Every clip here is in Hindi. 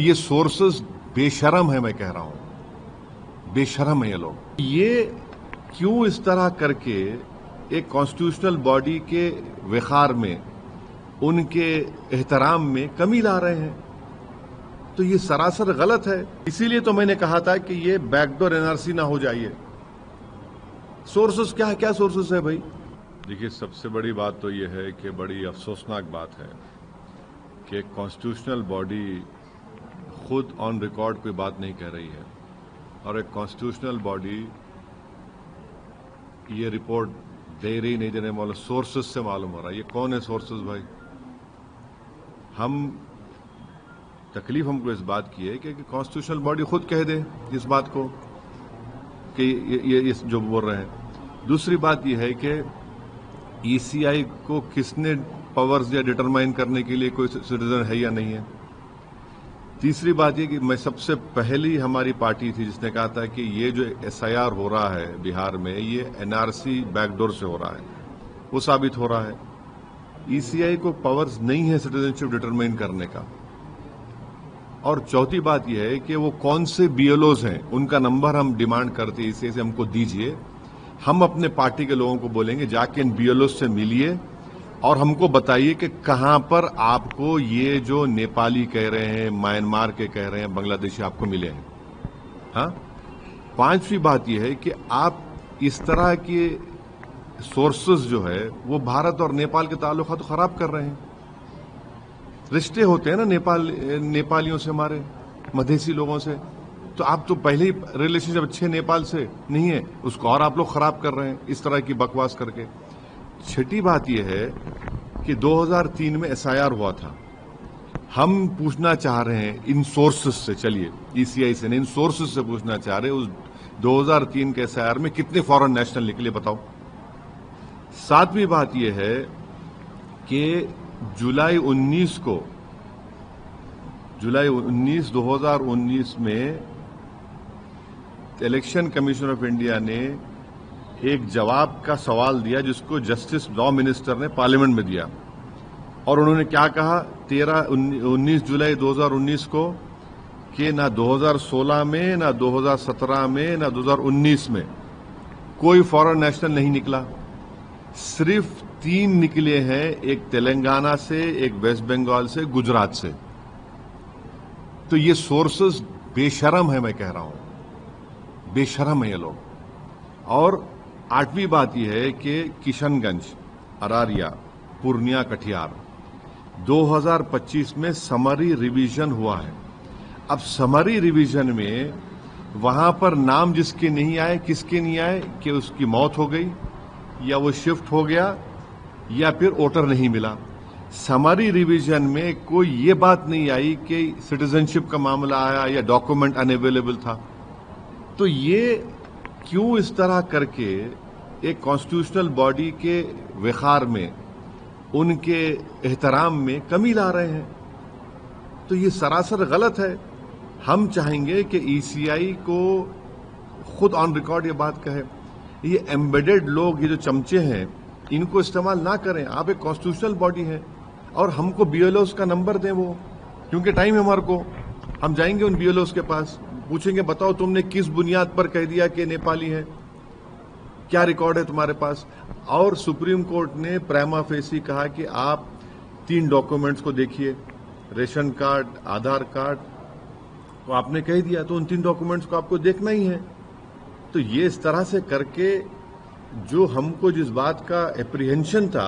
ये सोर्सेस बेशरम है, मैं कह रहा हूं, बेशरम है ये लोग। ये क्यों इस तरह करके एक कॉन्स्टिट्यूशनल बॉडी के विखार में, उनके एहतराम में कमी ला रहे हैं? तो ये सरासर गलत है। इसीलिए तो मैंने कहा था कि ये बैकडोर एनआरसी ना हो जाइए। सोर्सेस क्या है, क्या सोर्सेस है भाई? देखिए, सबसे बड़ी बात तो ये है कि बड़ी अफसोसनाक बात है कि कॉन्स्टिट्यूशनल बॉडी खुद ऑन रिकॉर्ड कोई बात नहीं कह रही है, और एक कॉन्स्टिट्यूशनल बॉडी ये रिपोर्ट दे रही नहीं देने वाले सोर्सेस से मालूम हो रहा है। ये कौन है सोर्सेस भाई? तकलीफ हमको इस बात की है कि कॉन्स्टिट्यूशनल बॉडी खुद कह दे इस बात को कि ये जो बोल रहे हैं। दूसरी बात यह है कि ईसीआई को किसने पावर्स दिया डिटरमाइन करने के लिए कोई सिटीजन है या नहीं है। तीसरी बात यह कि मैं सबसे पहली हमारी पार्टी थी जिसने कहा था कि ये जो एसआईआर हो रहा है बिहार में, ये एनआरसी बैकडोर से हो रहा है। वो साबित हो रहा है। ईसीआई को पावर्स नहीं है सिटीजनशिप डिटरमाइन करने का। और चौथी बात यह है कि वो कौन से बीएलओज हैं, उनका नंबर हम डिमांड करते हैं, इसे हमको दीजिए। हम अपने पार्टी के लोगों को बोलेंगे जाके इन बीएलओ से मिलिए और हमको बताइए कि कहां पर आपको ये जो नेपाली कह रहे हैं, म्यांमार के कह रहे हैं, बांग्लादेशी आपको मिले हैं। हाँ, पांचवी बात यह है कि आप इस तरह के सोर्सेस जो है वो भारत और नेपाल के ताल्लुकात तो खराब कर रहे हैं। रिश्ते होते हैं ना नेपालियों से, हमारे मधेसी लोगों से, तो आप तो पहले ही रिलेशनशिप अच्छे नेपाल से नहीं है, उसको और आप लोग खराब कर रहे हैं इस तरह की बकवास करके। छठी बात यह है कि 2003 में एसआईआर हुआ था। हम पूछना चाह रहे हैं इन सोर्सेस से, चलिए ईसीआई से नहीं, इन सोर्सेस से पूछना चाह रहे हैं उस 2003 के एसआईआर में कितने फॉरेन नेशनल निकले बताओ। सातवीं बात यह है कि जुलाई 19 2019 में इलेक्शन कमीशन ऑफ इंडिया ने एक जवाब का सवाल दिया जिसको जस्टिस लॉ मिनिस्टर ने पार्लियामेंट में दिया, और उन्होंने क्या कहा 19 जुलाई 2019 को कि ना 2016 में, ना 2017 में, ना 2019 में कोई फॉरेन नेशनल नहीं निकला। सिर्फ 3 निकले हैं, एक तेलंगाना से, एक वेस्ट बंगाल से, गुजरात से। तो ये सोर्सेस बेशरम है, मैं कह रहा हूं, बेशरम है ये लोग। और 8वीं बात यह है कि किशनगंज, अरारिया, पूर्णिया, कटिहार 2025 में समरी रिवीजन हुआ है। अब समरी रिवीजन में वहां पर नाम जिसके नहीं आए, किसके नहीं आए कि उसकी मौत हो गई, या वो शिफ्ट हो गया, या फिर वोटर नहीं मिला। समरी रिवीजन में कोई ये बात नहीं आई कि सिटीजनशिप का मामला आया या डॉक्यूमेंट अनअवेलेबल था। तो ये क्यों इस तरह करके एक कॉन्स्टिट्यूशनल बॉडी के विखार में, उनके एहतराम में कमी ला रहे हैं? तो ये सरासर गलत है। हम चाहेंगे कि ईसीआई को खुद ऑन रिकॉर्ड ये बात कहे। ये एम्बेडेड लोग, ये जो चमचे हैं, इनको इस्तेमाल ना करें। आप एक कॉन्स्टिट्यूशनल बॉडी है और हमको बीएलओस का नंबर दें वो, क्योंकि टाइम है हमारे को। हम जाएंगे उन बीएलओस के पास, पूछेंगे बताओ तुमने किस बुनियाद पर कह दिया कि नेपाली है, क्या रिकॉर्ड है तुम्हारे पास। और सुप्रीम कोर्ट ने प्राइमा फेसी कहा कि आप 3 डॉक्यूमेंट्स को देखिए, रेशन कार्ड, आधार कार्ड, तो आपने कह दिया तो उन 3 डॉक्यूमेंट्स को आपको देखना ही है। तो ये इस तरह से करके जो हमको जिस बात का एप्रीहेंशन था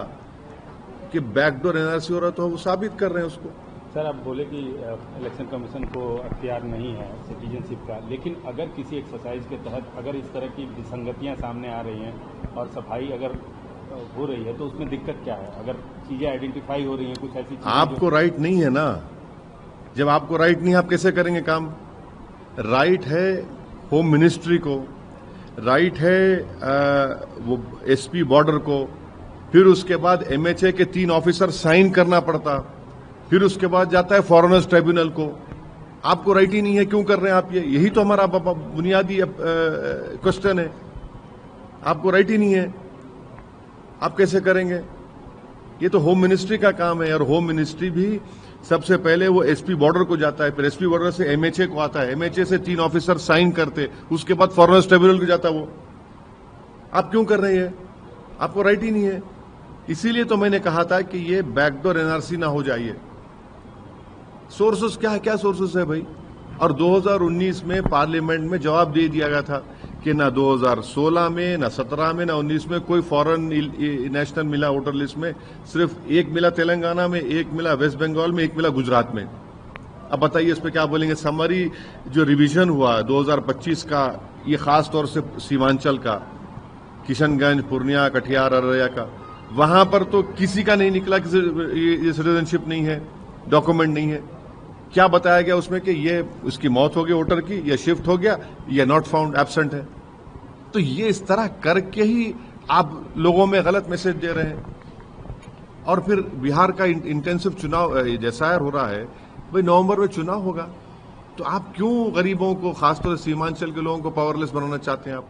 कि बैकडोर एनआरसी हो रहा था, वो साबित कर रहे हैं उसको। सर, आप बोले कि इलेक्शन कमीशन को अख्तियार नहीं है सिटीजनशिप का, लेकिन अगर किसी एक्सरसाइज के तहत अगर इस तरह की विसंगतियां सामने आ रही हैं और सफाई अगर हो रही है तो उसमें दिक्कत क्या है? अगर चीजें आइडेंटिफाई हो रही हैं, कुछ ऐसी चीजें आपको राइट नहीं है ना। जब आपको राइट नहीं है, आप कैसे करेंगे काम? राइट है होम मिनिस्ट्री को, राइट है वो एसपी बॉर्डर को, फिर उसके बाद एमएचए के 3 ऑफिसर साइन करना पड़ता, फिर उसके बाद जाता है फॉरेनर्स ट्रिब्यूनल को। आपको राइट ही नहीं है, क्यों कर रहे हैं आप ये? यही तो हमारा बुनियादी क्वेश्चन है। आपको राइट ही नहीं है, आप कैसे करेंगे? ये तो होम मिनिस्ट्री का काम है, और होम मिनिस्ट्री भी सबसे पहले वो एसपी बॉर्डर को जाता है, फिर एसपी बॉर्डर से एमएचए को आता है, एमएचए से 3 ऑफिसर साइन करते, उसके बाद फॉरेनर्स ट्रिब्यूनल को जाता वो। आप क्यों कर रहे हैं? आपको राइट ही नहीं है। इसीलिए तो मैंने कहा था कि ये बैकडोर एनआरसी ना हो जाइए। सोर्सेस क्या है, क्या सोर्सेस है भाई? और 2019 में पार्लियामेंट में जवाब दे दिया गया था कि ना 2016 में, ना 17 में, ना 19 में कोई फॉरेन नेशनल मिला वोटर लिस्ट में। सिर्फ एक मिला तेलंगाना में, एक मिला वेस्ट बंगाल में, एक मिला गुजरात में। अब बताइए इस पे क्या बोलेंगे? समरी जो रिवीजन हुआ 2025 का, ये खास तौर से सीमांचल का, किशनगंज, पूर्णिया, कटिहार, अररिया का, वहां पर तो किसी का नहीं निकला कि ये सिटीजनशिप नहीं है, डॉक्यूमेंट नहीं है। क्या बताया गया उसमें कि ये उसकी मौत हो गई वोटर की, या शिफ्ट हो गया, या नॉट फाउंड, एब्सेंट है। तो ये इस तरह करके ही आप लोगों में गलत मैसेज दे रहे हैं। और फिर बिहार का इंटेंसिव चुनाव एसआईआर हो रहा है भाई, नवंबर में चुनाव होगा, तो आप क्यों गरीबों को, खासतौर से सीमांचल के लोगों को पावरलेस बनाना चाहते हैं आप?